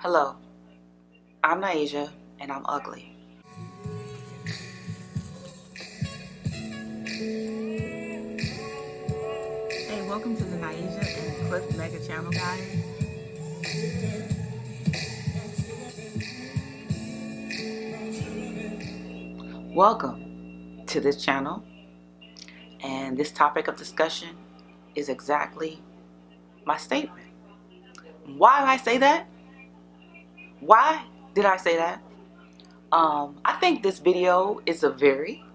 Hello, I'm Naija and I'm ugly. Hey, welcome to the Naija and Cliff Mega Channel, guys. Welcome to this channel, and this topic of discussion is exactly my statement. Why did I say that? Why did I say that? I think this video is a very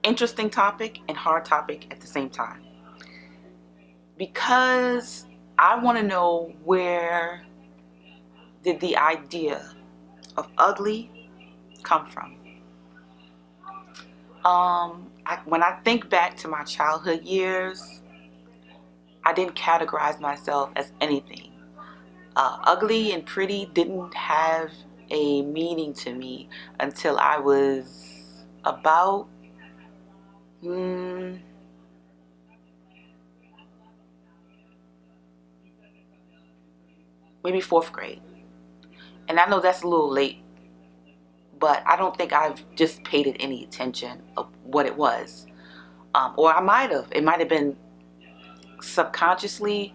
interesting topic and hard topic at the same time because I want to know, where did the idea of ugly come from? When I think back to my childhood years, I didn't categorize myself as anything. Ugly and pretty didn't have a meaning to me until I was about maybe fourth grade. And I know that's a little late, but I don't think I've just paid it any attention of what it was. Or I might have. It might have been subconsciously.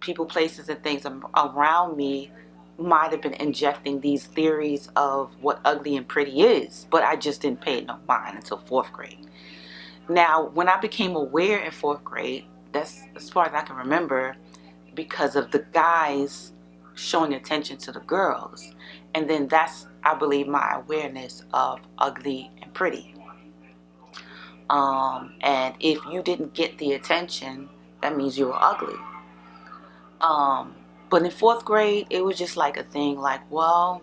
People, places, and things around me might have been injecting these theories of what ugly and pretty is, but I just didn't pay it no mind until fourth grade. Now, when I became aware in fourth grade, that's as far as I can remember, because of the guys showing attention to the girls. And then that's, I believe, my awareness of ugly and pretty. And if you didn't get the attention, that means you were ugly. But in fourth grade, it was just like a thing like, well,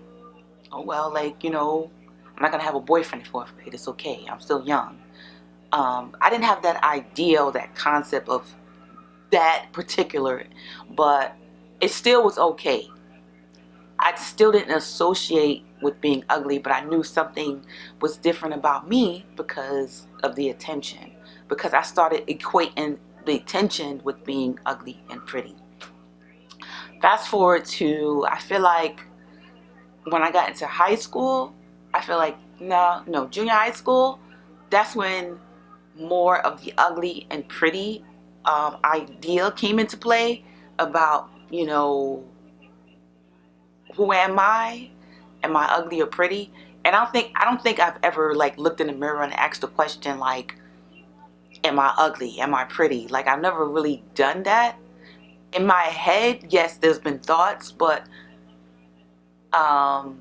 oh well, like, I'm not going to have a boyfriend in fourth grade. It's okay. I'm still young. I didn't have that idea or that concept of that particular, but it still was okay. I still didn't associate with being ugly, but I knew something was different about me because of the attention. Because I started equating the attention with being ugly and pretty. Fast forward to, I feel like when I got into high school, I feel like, no, junior high school, that's when more of the ugly and pretty idea came into play about, who am I? Am I ugly or pretty? And I don't think I've ever like looked in the mirror and asked the question like, am I ugly? Am I pretty? Like, I've never really done that. In my head, yes, there's been thoughts, but um,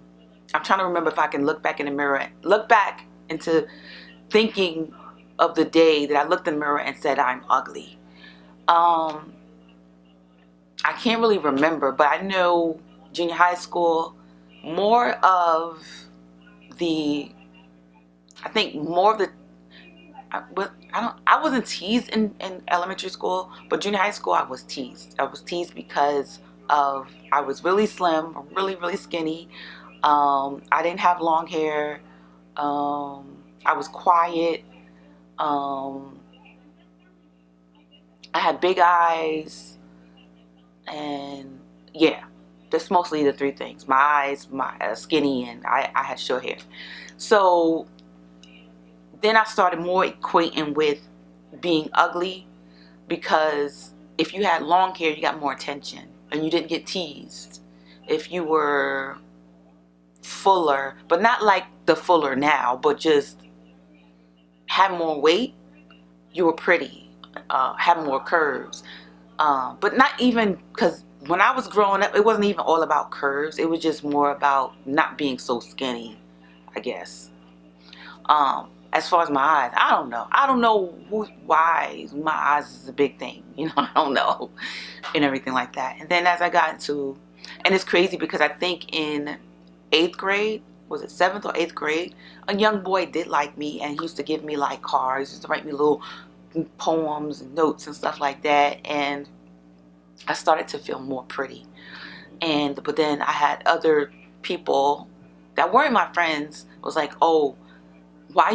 I'm trying to remember if I can look back in the mirror, look back into thinking of the day that I looked in the mirror and said I'm ugly. Um, I can't really remember, but I know junior high school, more of the, I think more of the, I wasn't teased in elementary school, but junior high school I was teased. I was teased because of, I was really slim, really, really skinny. I didn't have long hair. I was quiet. Um, I had big eyes, and yeah, that's mostly the three things: my eyes, my skinny, and I had short hair. So then I started more equating with being ugly, because if you had long hair, you got more attention and you didn't get teased. If you were fuller, but not like the fuller now, but just had more weight, you were pretty, had more curves. But not even, because when I was growing up, it wasn't even all about curves. It was just more about not being so skinny, I guess. As far as my eyes, I don't know. I don't know why my eyes is a big thing. I don't know, and everything like that. And then as I got into, and it's crazy because I think in eighth grade, was it seventh or eighth grade, a young boy did like me, and he used to give me like cards, he used to write me little poems and notes and stuff like that, and I started to feel more pretty. But then I had other people that weren't my friends was like, oh, why are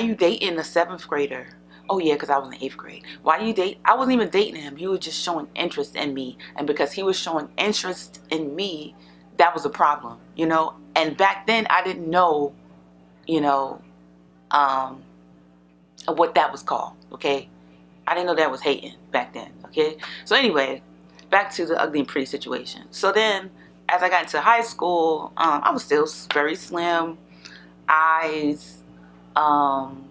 you dating a seventh grader? Oh yeah, because I was in 8th grade. Why do you date? I wasn't even dating him. He was just showing interest in me. And because he was showing interest in me, that was a problem, you know? And back then I didn't know, you know, um, what that was called, okay? I didn't know that was hating back then, okay? So anyway, back to the ugly and pretty situation. So then, as I got into high school, I was still very slim, eyes, um,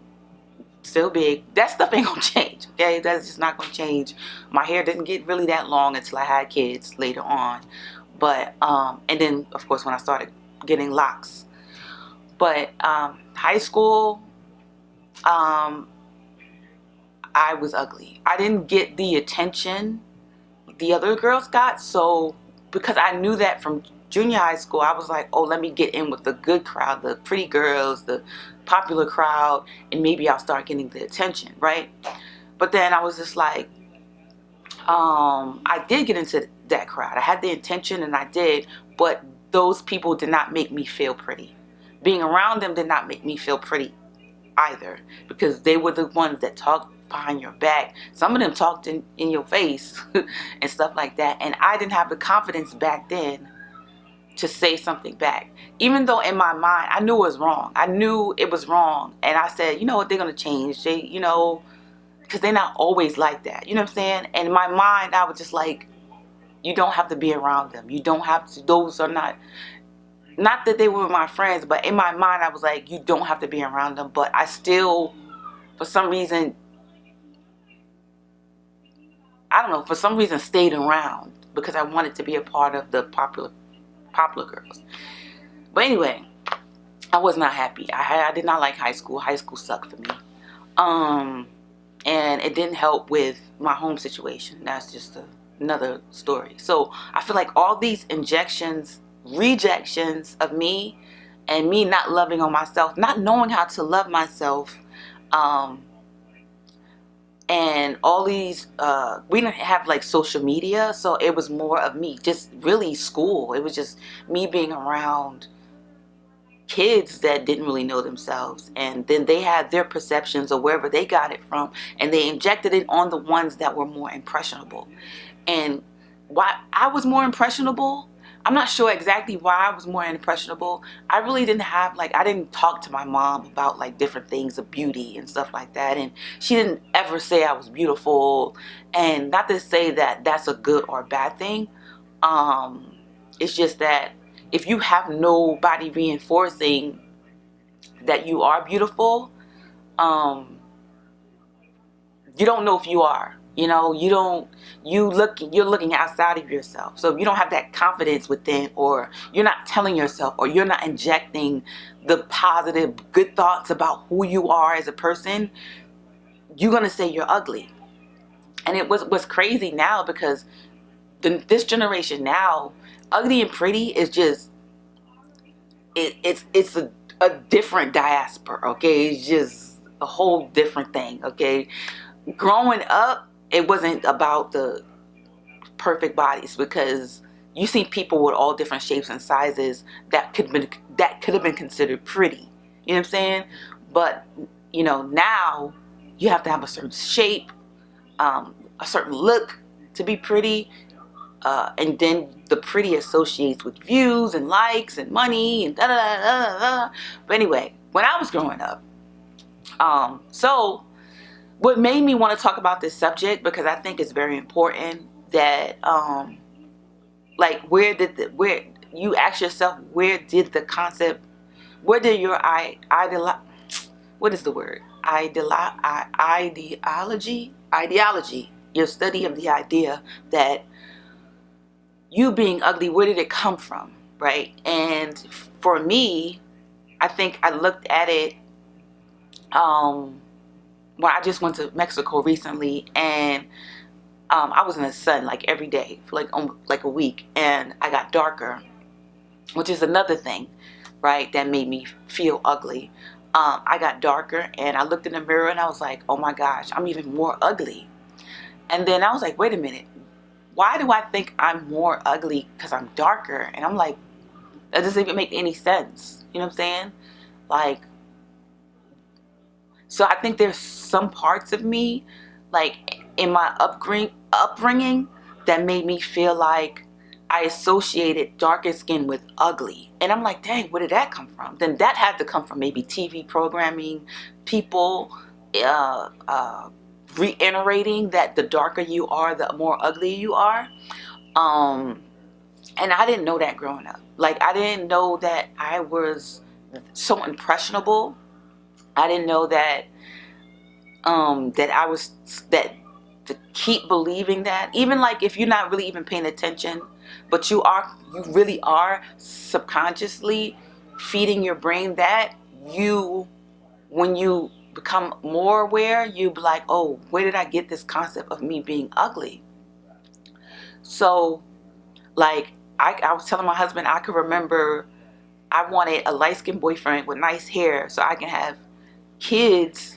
still big. That stuff ain't gonna change, okay? That's just not gonna change. My hair didn't get really that long until I had kids later on. But, and then, of course, when I started getting locks. But high school, um, I was ugly. I didn't get the attention the other girls got. So because I knew that from junior high school, I was like, oh, let me get in with the good crowd, the pretty girls, the popular crowd, and maybe I'll start getting the attention, right? But then I was just like, I did get into that crowd. I had the intention and I did, but those people did not make me feel pretty. Being around them did not make me feel pretty either, because they were the ones that talked behind your back. Some of them talked in your face and stuff like that, and I didn't have the confidence back then to say something back, even though in my mind I knew it was wrong. I knew it was wrong, and I said, you know what, they're gonna change. They, you know, because they're not always like that, you know what I'm saying? And in my mind I was just like, you don't have to be around them, you don't have to, those are not that they were my friends, but in my mind I was like, you don't have to be around them. But I still, for some reason, I don't know, for some reason stayed around because I wanted to be a part of the popular girls. But anyway, I was not happy. I did not like high school. High school sucked for me. And it didn't help with my home situation. That's just another story. So I feel like all these rejections of me, and me not loving on myself, not knowing how to love myself, and all these, we didn't have like social media, so it was more of me, just really school. It was just me being around kids that didn't really know themselves, and then they had their perceptions of wherever they got it from, and they injected it on the ones that were more impressionable. And why I was more impressionable, I'm not sure exactly why I was more impressionable. I really didn't have, like, I didn't talk to my mom about like different things of beauty and stuff like that, and she didn't ever say I was beautiful. And not to say that that's a good or bad thing, it's just that if you have nobody reinforcing that you are beautiful, you don't know if you are. You know, you're looking outside of yourself. So if you don't have that confidence within, or you're not telling yourself, or you're not injecting the positive, good thoughts about who you are as a person, you're gonna say you're ugly. And it was crazy now, because this generation now, ugly and pretty is just, it's a different diaspora, okay? It's just a whole different thing, okay? Growing up, it wasn't about the perfect bodies, because you see people with all different shapes and sizes that could have been considered pretty. You know what I'm saying? But you know, now you have to have a certain shape, a certain look to be pretty, and then the pretty associates with views and likes and money and da da da da da. But anyway, when I was growing up, so what made me want to talk about this subject, because I think it's very important that, like, where you ask yourself, where did your what is the word? Ideology, your study of the idea that you being ugly, where did it come from, right? And for me, I think I looked at it, well, I just went to Mexico recently, and I was in the sun like every day for like a week, and I got darker, which is another thing, right, that made me feel ugly. I got darker, and I looked in the mirror, and I was like, oh my gosh, I'm even more ugly. And then I was like, wait a minute, why do I think I'm more ugly because I'm darker? And I'm like, that doesn't even make any sense. You know what I'm saying? Like, So I think there's some parts of me, like in my upbringing, that made me feel like I associated darker skin with ugly. And I'm like, dang, where did that come from? Then that had to come from maybe TV programming, people uh, uh, reiterating that the darker you are, the more ugly you are. Um, and I didn't know that growing up. Like, I didn't know that I was so impressionable. I didn't know that that I was that to keep believing that, even like if you're not really even paying attention, but you really are subconsciously feeding your brain that you when you become more aware, you be like, oh, where did I get this concept of me being ugly? So like I was telling my husband, I could remember I wanted a light-skinned boyfriend with nice hair so I can have kids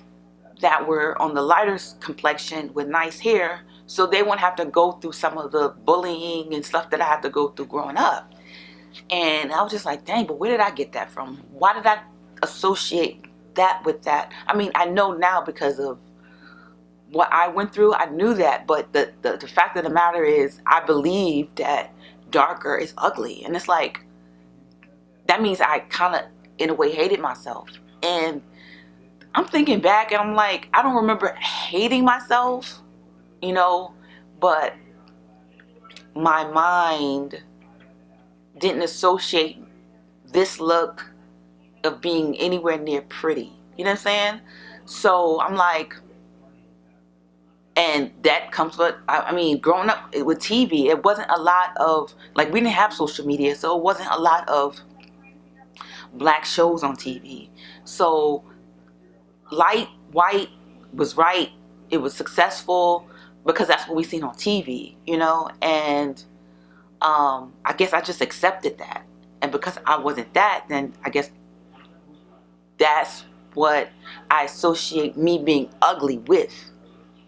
that were on the lighter complexion with nice hair, so they wouldn't have to go through some of the bullying and stuff that I had to go through growing up. And I was just like, dang, but where did I get that from? Why did I associate that with that? I mean, I know now because of what I went through, I knew that, but the fact of the matter is I believe that darker is ugly. And it's like, that means I kind of, in a way, hated myself. And I'm thinking back and I'm like, I don't remember hating myself, you know, but my mind didn't associate this look of being anywhere near pretty. You know what I'm saying? So I'm like, and that comes with, I mean, growing up with TV, it wasn't a lot of, like, we didn't have social media, so it wasn't a lot of black shows on TV. So light, white was right. It was successful because that's what we seen on TV, you know? And I guess I just accepted that. And because I wasn't that, then I guess that's what I associate me being ugly with,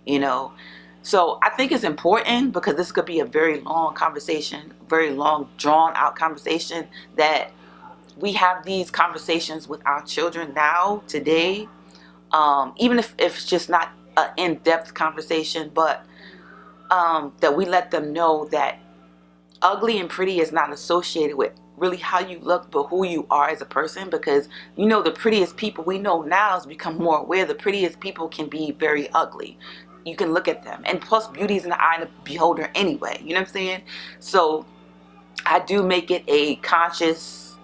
you know? So I think it's important, because this could be a very long conversation, very long, drawn out conversation, that we have these conversations with our children now, today, even if it's just not an in-depth conversation, but that we let them know that ugly and pretty is not associated with really how you look, but who you are as a person. Because, you know, the prettiest people we know now has become more aware. The prettiest people can be very ugly. You can look at them. And plus, beauty is in the eye of the beholder anyway. You know what I'm saying? So I do make it a conscious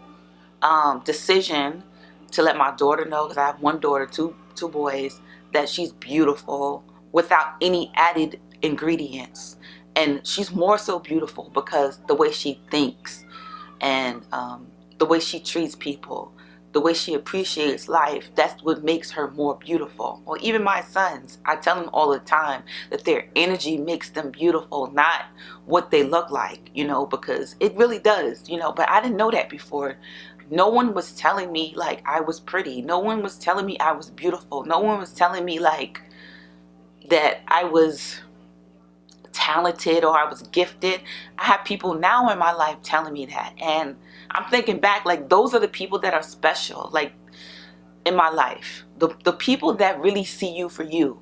decision to let my daughter know, because I have one daughter, two boys, that she's beautiful without any added ingredients. And she's more so beautiful because the way she thinks, and the way she treats people, the way she appreciates life, that's what makes her more beautiful. Or even my sons, I tell them all the time that their energy makes them beautiful, not what they look like, you know, because it really does, you know. But I didn't know that before. No one was telling me like I was pretty. No one was telling me I was beautiful. No one was telling me like that I was talented or I was gifted. I have people now in my life telling me that. And I'm thinking back, like, those are the people that are special, like, in my life. The people that really see you for you.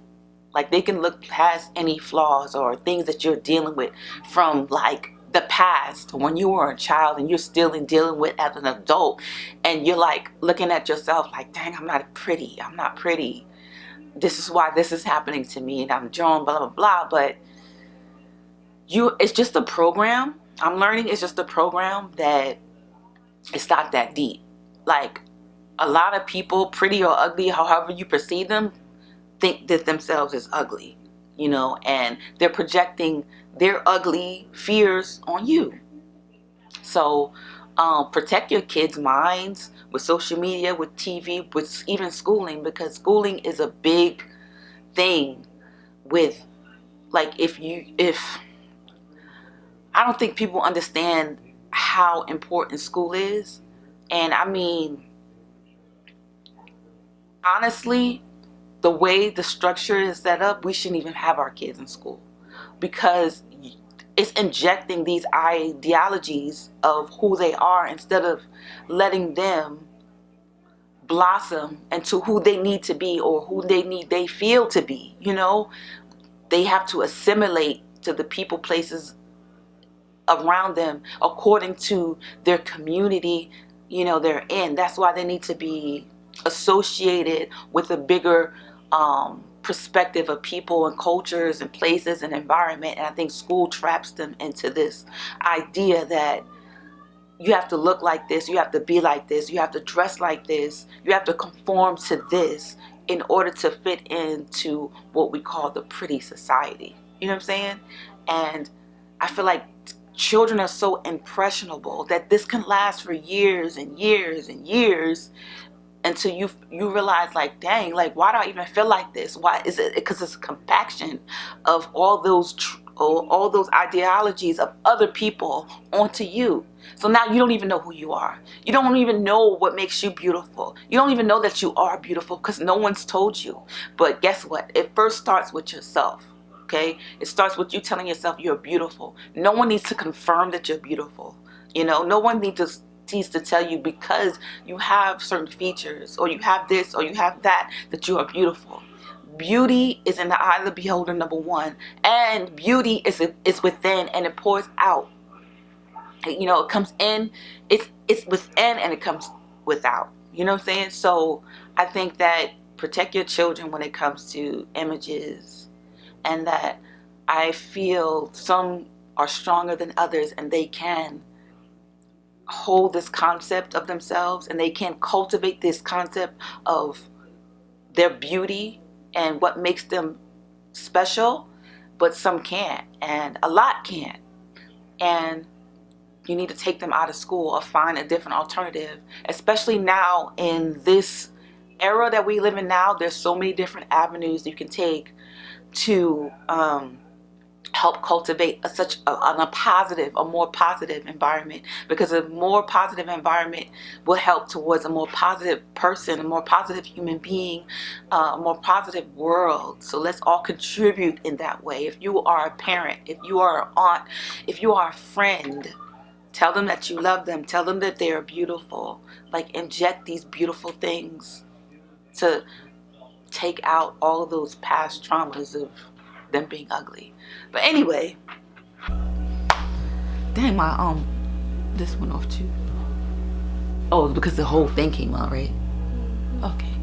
Like, they can look past any flaws or things that you're dealing with from, like, the past, when you were a child and you're still dealing with as an adult, and you're like looking at yourself like, dang, I'm not pretty. This is why this is happening to me, and I'm drawn, blah, blah, blah. But it's just a program. I'm learning it's just a program that it's not that deep. Like, a lot of people, pretty or ugly, however you perceive them, think that themselves is ugly, you know, and they're projecting their ugly fears on you. So protect your kids' minds with social media, with TV, with even schooling, because schooling is a big thing with, like, if I don't think people understand how important school is. And I mean, honestly, the way the structure is set up, we shouldn't even have our kids in school, because it's injecting these ideologies of who they are instead of letting them blossom into who they need to be or who they feel to be. They have to assimilate to the people, places around them according to their community they're in. That's why they need to be associated with a bigger perspective of people and cultures and places and environment. And I think school traps them into this idea that you have to look like this, you have to be like this, you have to dress like this, you have to conform to this in order to fit into what we call the pretty society. You know what I'm saying? And I feel like children are so impressionable that this can last for years and years and years until you realize, like, dang, like, why do I even feel like this? Why is it? Because it's a compaction of all those ideologies of other people onto you. So now you don't even know who you are. You don't even know what makes you beautiful. You don't even know that you are beautiful because no one's told you. But guess what? It first starts with yourself. Okay? It starts with you telling yourself you're beautiful. No one needs to confirm that you're beautiful. No one needs to tell you because you have certain features or you have this or you have that you are beautiful. Beauty is in the eye of the beholder, number one, and beauty is within and it pours out. It comes in, it's within and it comes without. You know what I'm saying? So I think that protect your children when it comes to images, and that I feel some are stronger than others and they can hold this concept of themselves and they can cultivate this concept of their beauty and what makes them special, but some can't, and a lot can't. And you need to take them out of school or find a different alternative, especially now in this era that we live in now. There's so many different avenues you can take to help cultivate a more positive environment, because a more positive environment will help towards a more positive person, a more positive human being, a more positive world. So let's all contribute in that way. If you are a parent, if you are an aunt, if you are a friend, tell them that you love them. Tell them that they are beautiful. Like, inject these beautiful things to take out all of those past traumas of them being ugly. But anyway, dang, my this went off too. Oh, because the whole thing came out, right? Okay.